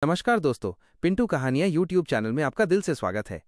नमस्कार दोस्तों, पिंटू कहानियां यूट्यूब चैनल में आपका दिल से स्वागत है।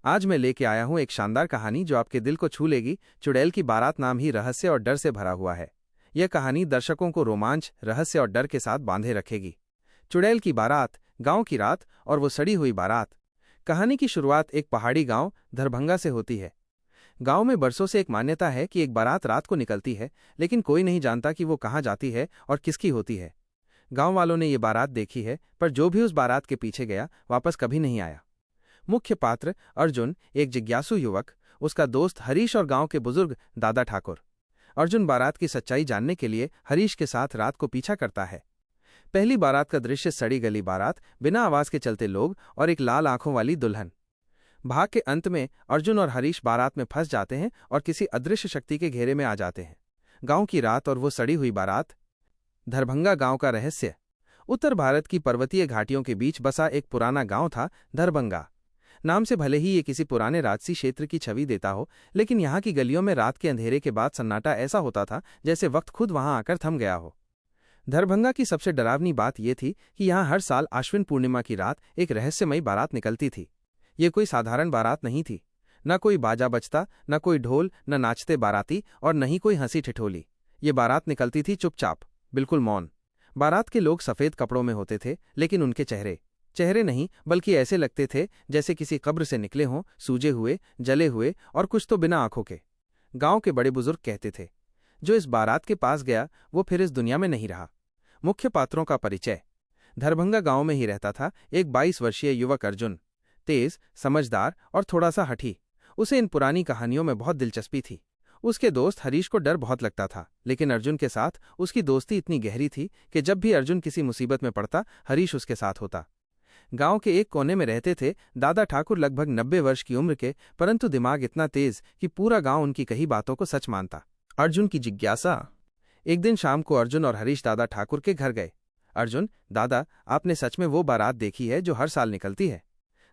आज मैं लेके आया हूं एक शानदार कहानी जो आपके दिल को छू लेगी। चुड़ैल की बारात नाम ही रहस्य और डर से भरा हुआ है। यह कहानी दर्शकों को रोमांच, रहस्य और डर के साथ बांधे रखेगी। चुड़ैल की बारात, गांव की रात और वो सड़ी हुई बारात। कहानी की शुरुआत एक पहाड़ी गांव दरभंगा से होती है। गांव में बरसों से एक मान्यता है कि एक बारात रात को निकलती है, लेकिन कोई नहीं जानता कि वो कहाँ जाती है और किसकी होती है। गांव वालों ने ये बारात देखी है, पर जो भी उस बारात के पीछे गया वापस कभी नहीं आया। मुख्य पात्र अर्जुन, एक जिज्ञासु युवक, उसका दोस्त हरीश और गांव के बुजुर्ग दादा ठाकुर। अर्जुन बारात की सच्चाई जानने के लिए हरीश के साथ रात को पीछा करता है। पहली बारात का दृश्य सड़ी गली बारात, बिना आवाज के चलते लोग और एक लाल आंखों वाली दुल्हन। भाग के अंत में अर्जुन और हरीश बारात में फंस जाते हैं और किसी अदृश्य शक्ति के घेरे में आ जाते हैं। गांव की रात और वो सड़ी हुई बारात। दरभंगा गांव का रहस्य। उत्तर भारत की पर्वतीय घाटियों के बीच बसा एक पुराना गांव था दरभंगा। नाम से भले ही ये किसी पुराने राजसी क्षेत्र की छवि देता हो, लेकिन यहाँ की गलियों में रात के अंधेरे के बाद सन्नाटा ऐसा होता था जैसे वक्त खुद वहां आकर थम गया हो। दरभंगा की सबसे डरावनी बात यह थी कि यहाँ हर साल आश्विन पूर्णिमा की रात एक रहस्यमयी बारात निकलती थी। ये कोई साधारण बारात नहीं थी। न कोई बाजा बजता, न कोई ढोल, न नाचते बाराती और न ही कोई हंसी ठिठोली। ये बारात निकलती थी चुपचाप, बिल्कुल मौन। बारात के लोग सफेद कपड़ों में होते थे, लेकिन उनके चेहरे नहीं बल्कि ऐसे लगते थे जैसे किसी कब्र से निकले हों, सूजे हुए, जले हुए और कुछ तो बिना आंखों के। गांव के बड़े बुजुर्ग कहते थे, जो इस बारात के पास गया वो फिर इस दुनिया में नहीं रहा। मुख्य पात्रों का परिचय। दरभंगा गांव में ही रहता था एक 22 वर्षीय युवक अर्जुन। तेज, समझदार और थोड़ा सा हठी। उसे इन पुरानी कहानियों में बहुत दिलचस्पी थी। उसके दोस्त हरीश को डर बहुत लगता था, लेकिन अर्जुन के साथ उसकी दोस्ती इतनी गहरी थी कि जब भी अर्जुन किसी मुसीबत में पड़ता, हरीश उसके साथ होता। गांव के एक कोने में रहते थे दादा ठाकुर, लगभग 90 वर्ष की उम्र के, परंतु दिमाग इतना तेज कि पूरा गांव उनकी कही बातों को सच मानता। अर्जुन की जिज्ञासा। एक दिन शाम को अर्जुन और हरीश दादा ठाकुर के घर गए। अर्जुन, दादा, आपने सच में वो बारात देखी है जो हर साल निकलती है?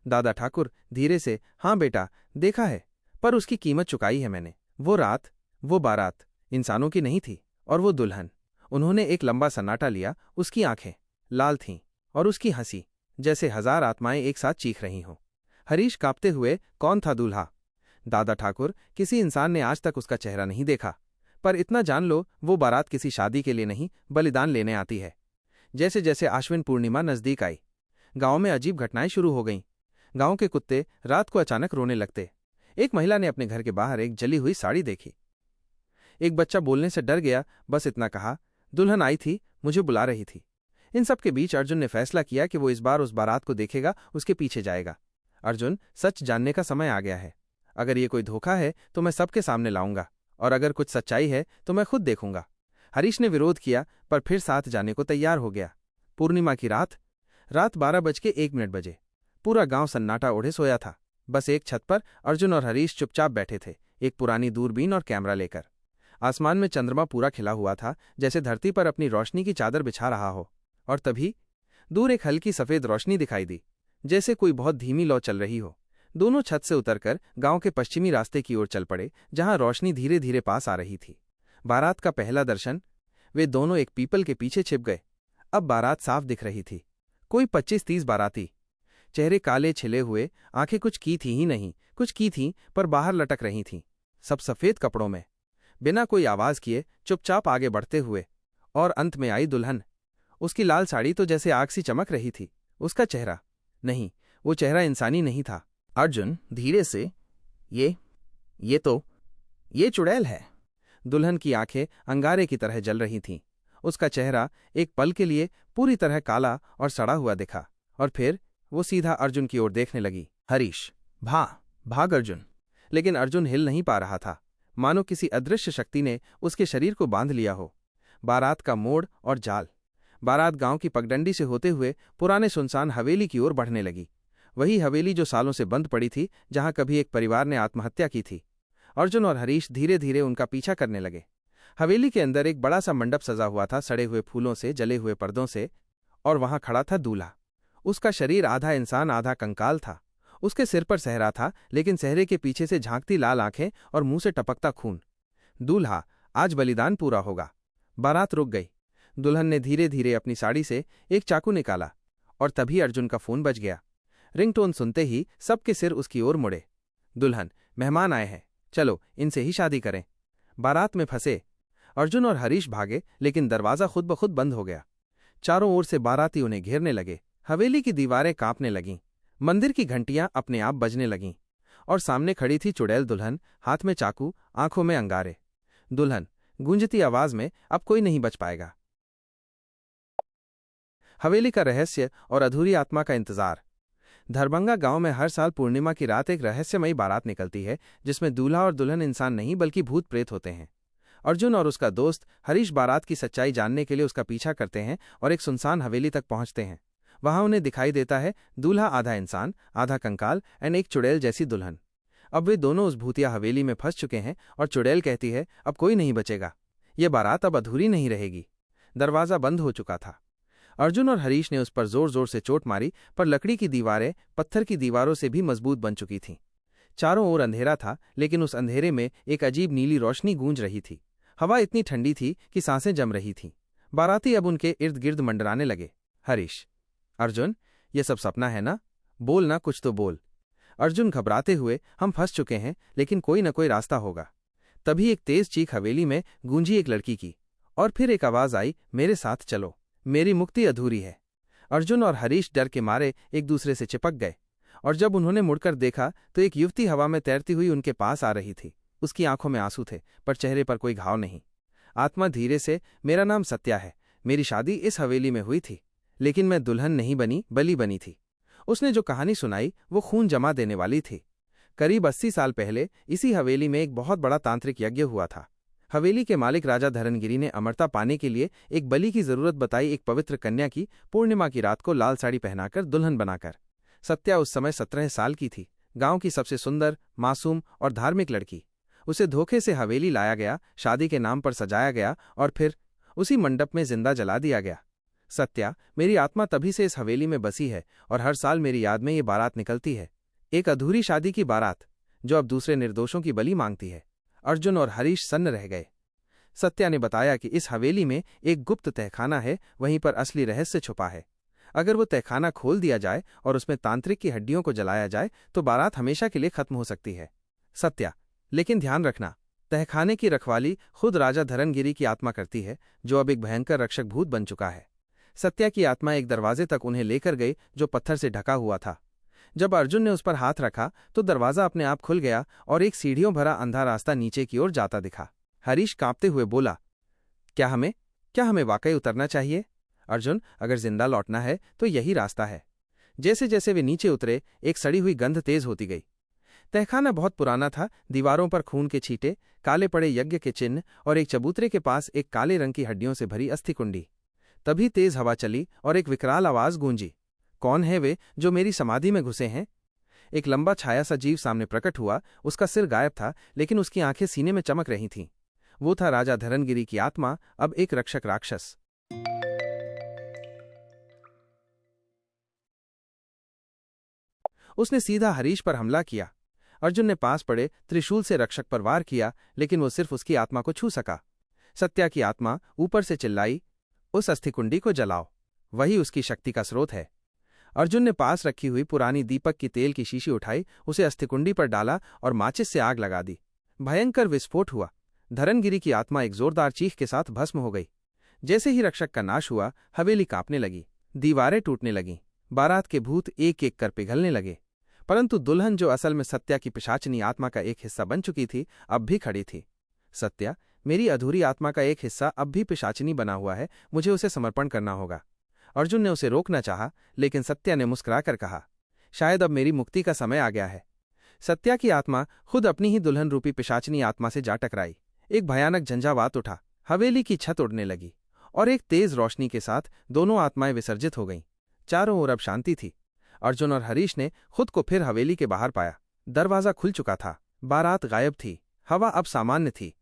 दादा ठाकुर धीरे से, हाँ बेटा, देखा है, पर उसकी कीमत चुकाई है मैंने। वो रात, वो बारात इंसानों की नहीं थी, और वो दुल्हन। उन्होंने एक लंबा सन्नाटा लिया। उसकी आंखें लाल थीं और उसकी हंसी जैसे 1000 आत्माएं एक साथ चीख रही हों। हरीश कांपते हुए, कौन था दूल्हा? दादा ठाकुर, किसी इंसान ने आज तक उसका चेहरा नहीं देखा, पर इतना जान लो, वो बारात किसी शादी के लिए नहीं, बलिदान लेने आती है। जैसे जैसे आश्विन पूर्णिमा नजदीक आई, गांव में अजीब घटनाएं शुरू हो गईं। गांव के कुत्ते रात को अचानक रोने लगते। एक महिला ने अपने घर के बाहर एक जली हुई साड़ी देखी। एक बच्चा बोलने से डर गया, बस इतना कहा, दुल्हन आई थी, मुझे बुला रही थी। इन सब के बीच अर्जुन ने फैसला किया कि वो इस बार उस बारात को देखेगा, उसके पीछे जाएगा। अर्जुन, सच जानने का समय आ गया है। अगर ये कोई धोखा है तो मैं सबके सामने लाऊंगा, और अगर कुछ सच्चाई है तो मैं खुद देखूंगा। हरीश ने विरोध किया, पर फिर साथ जाने को तैयार हो गया। पूर्णिमा की रात 12:01 बजे। पूरा गांव सन्नाटा ओढ़े सोया था। बस एक छत पर अर्जुन और हरीश चुपचाप बैठे थे, एक पुरानी दूरबीन और कैमरा लेकर। आसमान में चंद्रमा पूरा खिला हुआ था, जैसे धरती पर अपनी रोशनी की चादर बिछा रहा हो। और तभी दूर एक हल्की सफेद रोशनी दिखाई दी, जैसे कोई बहुत धीमी लौ चल रही हो। दोनों छत से उतरकर गांव के पश्चिमी रास्ते की ओर चल पड़े, जहां रोशनी धीरे धीरे पास आ रही थी। बारात का पहला दर्शन। वे दोनों एक पीपल के पीछे छिप गए। अब बारात साफ दिख रही थी। कोई 25-30 बाराती। चेहरे काले छिले हुए, आंखें कुछ की थी ही नहीं, कुछ की थीं पर बाहर लटक रही थीं। सब सफेद कपड़ों में, बिना कोई आवाज किए चुपचाप आगे बढ़ते हुए। और अंत में आई दुल्हन। उसकी लाल साड़ी तो जैसे आग सी चमक रही थी। उसका चेहरा नहीं, वो चेहरा इंसानी नहीं था। अर्जुन धीरे से, ये चुड़ैल है। दुल्हन की आंखें अंगारे की तरह जल रही थीं। उसका चेहरा एक पल के लिए पूरी तरह काला और सड़ा हुआ दिखा, और फिर वो सीधा अर्जुन की ओर देखने लगी। हरीश, भाग अर्जुन। लेकिन अर्जुन हिल नहीं पा रहा था, मानो किसी अदृश्य शक्ति ने उसके शरीर को बांध लिया हो। बारात का मोड़ और जाल। बारात गांव की पगडंडी से होते हुए पुराने सुनसान हवेली की ओर बढ़ने लगी। वही हवेली जो सालों से बंद पड़ी थी, जहां कभी एक परिवार ने आत्महत्या की थी। अर्जुन और हरीश धीरे धीरे उनका पीछा करने लगे। हवेली के अंदर एक बड़ा सा मंडप सजा हुआ था, सड़े हुए फूलों से, जले हुए पर्दों से, और वहां खड़ा था दूल्हा। उसका शरीर आधा इंसान आधा कंकाल था। उसके सिर पर सेहरा था, लेकिन सेहरे के पीछे से झांकती लाल आंखें और मुंह से टपकता खून। दूल्हा, आज बलिदान पूरा होगा। बारात रुक गई। दुल्हन ने धीरे धीरे अपनी साड़ी से एक चाकू निकाला और तभी अर्जुन का फोन बज गया। रिंगटोन सुनते ही सबके सिर उसकी ओर मुड़े। दुल्हन, मेहमान आए हैं, चलो इनसे ही शादी करें। बारात में फंसे अर्जुन और हरीश भागे, लेकिन दरवाजा खुद ब खुद बंद हो गया। चारों ओर से बाराती उन्हें घेरने लगे। हवेली की दीवारें कांपने लगीं, मंदिर की घंटियां अपने आप बजने लगीं, और सामने खड़ी थी चुड़ैल दुल्हन, हाथ में चाकू, आंखों में अंगारे। दुल्हन, गूंजती आवाज में, अब कोई नहीं बच पाएगा। हवेली का रहस्य और अधूरी आत्मा का इंतजार। दरभंगा गांव में हर साल पूर्णिमा की रात एक रहस्यमयी बारात निकलती है, जिसमें दूल्हा और दुल्हन इंसान नहीं बल्कि भूत प्रेत होते हैं। अर्जुन और उसका दोस्त हरीश बारात की सच्चाई जानने के लिए उसका पीछा करते हैं और एक सुनसान हवेली तक पहुंचते हैं। वहां उन्हें दिखाई देता है दूल्हा आधा इंसान, आधा कंकाल एंड एक चुड़ैल जैसी दुल्हन। अब वे दोनों उस भूतिया हवेली में फंस चुके हैं और चुड़ैल कहती है, अब कोई नहीं बचेगा, ये बारात अब अधूरी नहीं रहेगी। दरवाजा बंद हो चुका था। अर्जुन और हरीश ने उस पर जोर जोर से चोट मारी, पर लकड़ी की दीवारें पत्थर की दीवारों से भी मजबूत बन चुकी थीं। चारों ओर अंधेरा था, लेकिन उस अंधेरे में एक अजीब नीली रोशनी गूंज रही थी। हवा इतनी ठंडी थी कि सांसें जम रही थीं। बाराती अब उनके इर्द गिर्द मंडराने लगे। हरीश, अर्जुन, ये सब सपना है ना? बोल ना, कुछ तो बोल। अर्जुन घबराते हुए, हम फंस चुके हैं, लेकिन कोई न कोई रास्ता होगा। तभी एक तेज चीख हवेली में गूंजी एक लड़की की, और फिर एक आवाज आई, मेरे साथ चलो, मेरी मुक्ति अधूरी है। अर्जुन और हरीश डर के मारे एक दूसरे से चिपक गए, और जब उन्होंने मुड़कर देखा तो एक युवती हवा में तैरती हुई उनके पास आ रही थी। उसकी आंखों में आंसू थे, पर चेहरे पर कोई घाव नहीं। आत्मा धीरे से, मेरा नाम सत्या है, मेरी शादी इस हवेली में हुई थी, लेकिन मैं दुल्हन नहीं बनी, बलि बनी थी। उसने जो कहानी सुनाई वो खून जमा देने वाली थी। करीब 80 साल पहले इसी हवेली में एक बहुत बड़ा तांत्रिक यज्ञ हुआ था। हवेली के मालिक राजा धरनगिरी ने अमरता पाने के लिए एक बलि की जरूरत बताई, एक पवित्र कन्या की, पूर्णिमा की रात को लाल साड़ी पहनाकर, दुल्हन बनाकर। सत्या उस समय 17 साल की थी, गांव की सबसे सुंदर, मासूम और धार्मिक लड़की। उसे धोखे से हवेली लाया गया, शादी के नाम पर सजाया गया और फिर उसी मंडप में जिंदा जला दिया गया। सत्या, मेरी आत्मा तभी से इस हवेली में बसी है और हर साल मेरी याद में ये बारात निकलती है, एक अधूरी शादी की बारात जो अब दूसरे निर्दोषों की बलि मांगती है। अर्जुन और हरीश सन्न रह गए। सत्या ने बताया कि इस हवेली में एक गुप्त तहखाना है, वहीं पर असली रहस्य छुपा है। अगर वो तहखाना खोल दिया जाए और उसमें तांत्रिक की हड्डियों को जलाया जाए तो बारात हमेशा के लिए खत्म हो सकती है। सत्या, लेकिन ध्यान रखना, तहखाने की रखवाली खुद राजा धरनगिरी की आत्मा करती है, जो अब एक भयंकर रक्षक भूत बन चुका है। सत्या की आत्मा एक दरवाजे तक उन्हें लेकर गई जो पत्थर से ढका हुआ था। जब अर्जुन ने उस पर हाथ रखा तो दरवाजा अपने आप खुल गया और एक सीढ़ियों भरा अंधा रास्ता नीचे की ओर जाता दिखा। हरीश कांपते हुए बोला, क्या हमें वाकई उतरना चाहिए? अर्जुन, अगर जिंदा लौटना है तो यही रास्ता है। जैसे जैसे वे नीचे उतरे, एक सड़ी हुई गंध तेज होती गई। तहखाना बहुत पुराना था, दीवारों पर खून के छींटे, काले पड़े यज्ञ के चिन्ह और एक चबूतरे के पास एक काले रंग की हड्डियों से भरी अस्थि कुंडी। तभी तेज हवा चली और एक विकराल आवाज गूंजी, कौन है वे जो मेरी समाधि में घुसे हैं? एक लंबा छाया सा जीव सामने प्रकट हुआ। उसका सिर गायब था, लेकिन उसकी आंखें सीने में चमक रही थीं। वो था राजा धरनगिरी की आत्मा, अब एक रक्षक राक्षस। उसने सीधा हरीश पर हमला किया। अर्जुन ने पास पड़े त्रिशूल से रक्षक पर वार किया, लेकिन वो सिर्फ उसकी आत्मा को छू सका। सत्या की आत्मा ऊपर से चिल्लाई, उस अस्थिकुंडी को जलाओ, वही उसकी शक्ति का स्रोत है। अर्जुन ने पास रखी हुई पुरानी दीपक की तेल की शीशी उठाई, उसे अस्थिकुंडी पर डाला और माचिस से आग लगा दी। भयंकर विस्फोट हुआ। धरनगिरी की आत्मा एक जोरदार चीख के साथ भस्म हो गई। जैसे ही रक्षक का नाश हुआ, हवेली कांपने लगी, दीवारें टूटने लगीं, बारात के भूत एक एक कर पिघलने लगे। परंतु दुल्हन, जो असल में सत्या की पिशाचिनी आत्मा का एक हिस्सा बन चुकी थी, अब भी खड़ी थी। सत्या, मेरी अधूरी आत्मा का एक हिस्सा अब भी पिशाचिनी बना हुआ है, मुझे उसे समर्पण करना होगा। अर्जुन ने उसे रोकना चाहा, लेकिन सत्या ने मुस्कुराकर कहा, शायद अब मेरी मुक्ति का समय आ गया है। सत्या की आत्मा खुद अपनी ही दुल्हन रूपी पिशाचिनी आत्मा से जा टकराई। एक भयानक झंझावात उठा, हवेली की छत उड़ने लगी और एक तेज रोशनी के साथ दोनों आत्माएं विसर्जित हो गईं। चारों ओर अब शांति थी। अर्जुन और हरीश ने खुद को फिर हवेली के बाहर पाया। दरवाजा खुल चुका था, बारात गायब थी, हवा अब सामान्य थी।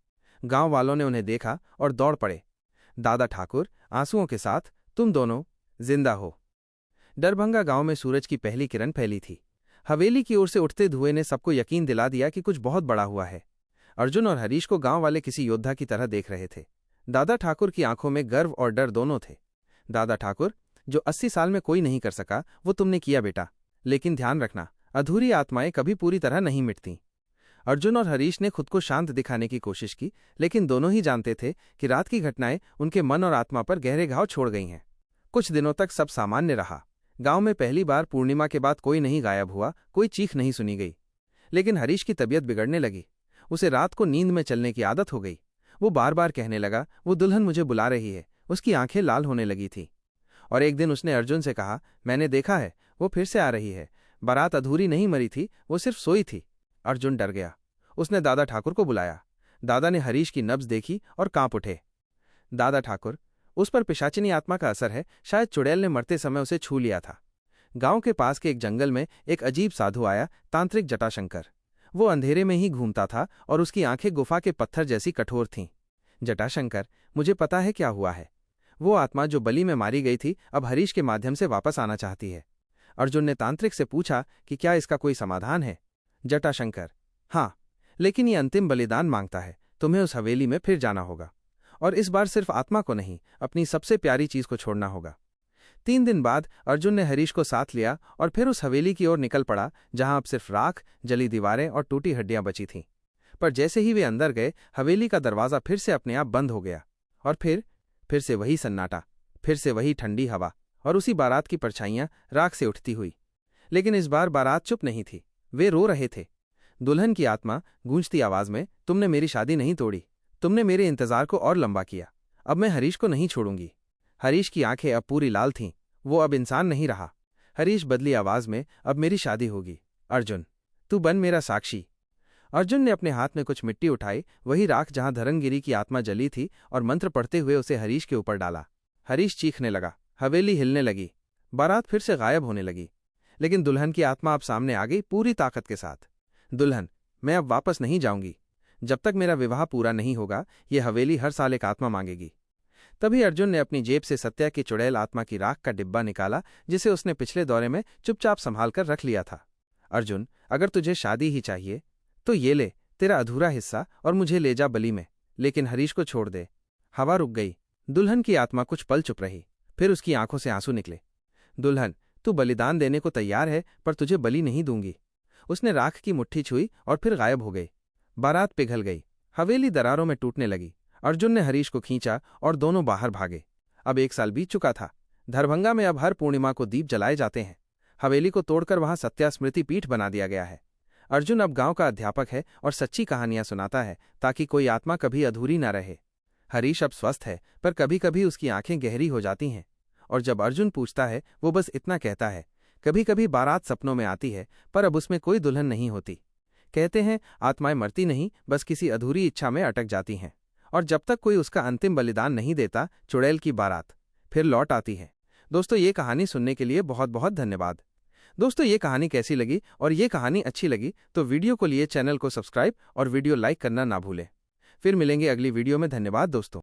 गांव वालों ने उन्हें देखा और दौड़ पड़े। दादा ठाकुर आंसुओं के साथ, तुम दोनों जिंदा हो। दरभंगा गांव में सूरज की पहली किरण फैली थी। हवेली की ओर से उठते धुएं ने सबको यकीन दिला दिया कि कुछ बहुत बड़ा हुआ है। अर्जुन और हरीश को गांव वाले किसी योद्धा की तरह देख रहे थे। दादा ठाकुर की आंखों में गर्व और डर दोनों थे। दादा ठाकुर, जो 80 साल में कोई नहीं कर सका वो तुमने किया बेटा। लेकिन ध्यान रखना, अधूरी आत्माएं कभी पूरी तरह नहीं मिटती। अर्जुन और हरीश ने खुद को शांत दिखाने की कोशिश की, लेकिन दोनों ही जानते थे कि रात की घटनाएं उनके मन और आत्मा पर गहरे घाव छोड़ गई हैं। कुछ दिनों तक सब सामान्य रहा। गांव में पहली बार पूर्णिमा के बाद कोई नहीं गायब हुआ, कोई चीख नहीं सुनी गई। लेकिन हरीश की तबीयत बिगड़ने लगी। उसे रात को नींद में चलने की आदत हो गई। वो बार बार कहने लगा, वो दुल्हन मुझे बुला रही है। उसकी आंखें लाल होने लगी थी। और एक दिन उसने अर्जुन से कहा, मैंने देखा है, वो फिर से आ रही है। बारात अधूरी नहीं मरी थी, वो सिर्फ सोई थी। अर्जुन डर गया। उसने दादा ठाकुर को बुलाया। दादा ने हरीश की नब्ज देखी और कांप उठे। दादा ठाकुर, उस पर पिशाचिनी आत्मा का असर है। शायद चुड़ैल ने मरते समय उसे छू लिया था। गांव के पास के एक जंगल में एक अजीब साधु आया, तांत्रिक जटाशंकर। वो अंधेरे में ही घूमता था और उसकी आंखें गुफा के पत्थर जैसी कठोर थीं। जटाशंकर, मुझे पता है क्या हुआ है। वो आत्मा जो बलि में मारी गई थी अब हरीश के माध्यम से वापस आना चाहती है। अर्जुन ने तांत्रिक से पूछा कि क्या इसका कोई समाधान है। जटाशंकर, हाँ, लेकिन ये अंतिम बलिदान मांगता है। तुम्हें उस हवेली में फिर जाना होगा, और इस बार सिर्फ आत्मा को नहीं, अपनी सबसे प्यारी चीज को छोड़ना होगा। 3 दिन बाद अर्जुन ने हरीश को साथ लिया और फिर उस हवेली की ओर निकल पड़ा, जहां अब सिर्फ राख, जली दीवारें और टूटी हड्डियां बची थीं। पर जैसे ही वे अंदर गए, हवेली का दरवाजा फिर से अपने आप बंद हो गया। और फिर से वही सन्नाटा, फिर से वही ठंडी हवा और उसी बारात की परछाइयां राख से उठती हुई। लेकिन इस बार बारात चुप नहीं थी, वे रो रहे थे। दुल्हन की आत्मा गूंजती आवाज में, तुमने मेरी शादी नहीं तोड़ी, तुमने मेरे इंतजार को और लंबा किया। अब मैं हरीश को नहीं छोड़ूंगी। हरीश की आंखें अब पूरी लाल थीं। वो अब इंसान नहीं रहा। हरीश बदली आवाज में, अब मेरी शादी होगी। अर्जुन, तू बन मेरा साक्षी। अर्जुन ने अपने हाथ में कुछ मिट्टी उठाई, वही राख जहां धरमगिरी की आत्मा जली थी, और मंत्र पढ़ते हुए उसे हरीश के ऊपर डाला। हरीश चीखने लगा, हवेली हिलने लगी, बारात फिर से गायब होने लगी। लेकिन दुल्हन की आत्मा अब सामने आ गई, पूरी ताकत के साथ। दुल्हन, मैं अब वापस नहीं जाऊंगी। जब तक मेरा विवाह पूरा नहीं होगा, ये हवेली हर साल एक आत्मा मांगेगी। तभी अर्जुन ने अपनी जेब से सत्या की चुड़ैल आत्मा की राख का डिब्बा निकाला, जिसे उसने पिछले दौरे में चुपचाप संभाल कर रख लिया था। अर्जुन, अगर तुझे शादी ही चाहिए तो ये ले, तेरा अधूरा हिस्सा, और मुझे ले जा बलि में, लेकिन हरीश को छोड़ दे। हवा रुक गई। दुल्हन की आत्मा कुछ पल चुप रही, फिर उसकी आंखों से आंसू निकले। दुल्हन, तू बलिदान देने को तैयार है, पर तुझे बलि नहीं दूंगी। उसने राख की मुट्ठी छुई और फिर गायब हो गई। बारात पिघल गई, हवेली दरारों में टूटने लगी। अर्जुन ने हरीश को खींचा और दोनों बाहर भागे। अब 1 साल बीत चुका था। दरभंगा में अब हर पूर्णिमा को दीप जलाए जाते हैं। हवेली को तोड़कर वहां सत्या स्मृति पीठ बना दिया गया है। अर्जुन अब गांव का अध्यापक है और सच्ची कहानियां सुनाता है, ताकि कोई आत्मा कभी अधूरी न रहे। हरीश अब स्वस्थ है, पर कभी कभी उसकी आंखें गहरी हो जाती हैं। और जब अर्जुन पूछता है, वो बस इतना कहता है, कभी कभी बारात सपनों में आती है, पर अब उसमें कोई दुल्हन नहीं होती। कहते हैं, आत्माएं मरती नहीं, बस किसी अधूरी इच्छा में अटक जाती हैं। और जब तक कोई उसका अंतिम बलिदान नहीं देता, चुड़ैल की बारात फिर लौट आती है। दोस्तों, ये कहानी सुनने के लिए बहुत बहुत धन्यवाद। दोस्तों, ये कहानी कैसी लगी, और ये कहानी अच्छी लगी तो वीडियो को लिए चैनल को सब्सक्राइब और वीडियो लाइक करना ना भूलें। फिर मिलेंगे अगली वीडियो में। धन्यवाद दोस्तों।